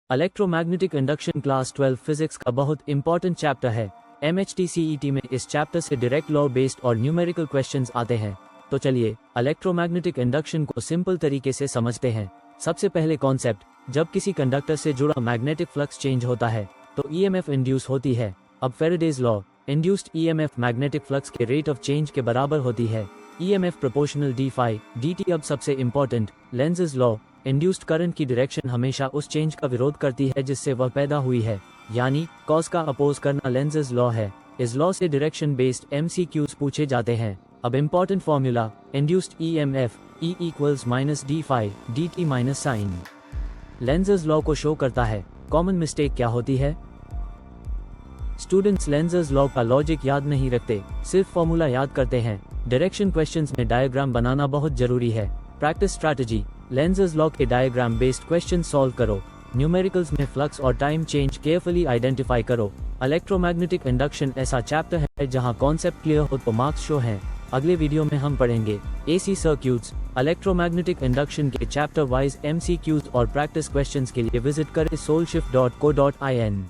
Electromagnetic induction class 12 physics का बहुत important chapter है। MHTCET में इस चैप्टर से डायरेक्ट लॉ बेस्ड और न्यूमेरिकल क्वेश्चंस आते हैं। तो चलिए इलेक्ट्रोमैग्नेटिक इंडक्शन को सिंपल तरीके से समझते हैं। सबसे पहले कॉन्सेप्ट, जब किसी कंडक्टर से जुड़ा मैग्नेटिक फ्लक्स चेंज होता है तो EMF इंड्यूस होती है। अब Faraday's law, induced EMF magnetic flux के रेट ऑफ चेंज के बराबर होती है। EMF proportional d∅dt। अब सबसे इंपॉर्टेंट, लेंज़ेज लॉ, इंड्यूस्ड करंट की डायरेक्शन हमेशा उस चेंज का विरोध करती है जिससे वह पैदा हुई है, यानी कॉज का अपोज करना लेंज़ेज लॉ है। इस लॉ से डायरेक्शन बेस्ड MCQs पूछे जाते हैं। अब important formula, induced EMF E equals -d∅ dt minus sign Lenz's law को शो करता है। कॉमन मिस्टेक क्या होती है? स्टूडेंट्स लेंज़ेज लॉ का लॉजिक याद नहीं रखते, सिर्फ फॉर्मूला याद करते हैं। डायरेक्शन क्वेश्चंस में डायग्राम बनाना बहुत जरूरी है। प्रैक्टिस स्ट्रैटेजी, लेंज़ेज लॉ के डायग्राम बेस्ड क्वेश्चन सॉल्व करो। न्यूमेरिकल्स में फ्लक्स और टाइम चेंज केयरफुली आइडेंटिफाई करो। इलेक्ट्रोमैग्नेटिक इंडक्शन ऐसा चैप्टर है जहां कॉन्सेप्ट क्लियर हो तो मार्क्स शो हैं। अगले वीडियो में हम पढ़ेंगे AC सर्क्यूट्स। इलेक्ट्रोमैग्नेटिक इंडक्शन के चैप्टर वाइज MCQs और प्रैक्टिस क्वेश्चंस के लिए विजिट करें soulshift.co.in।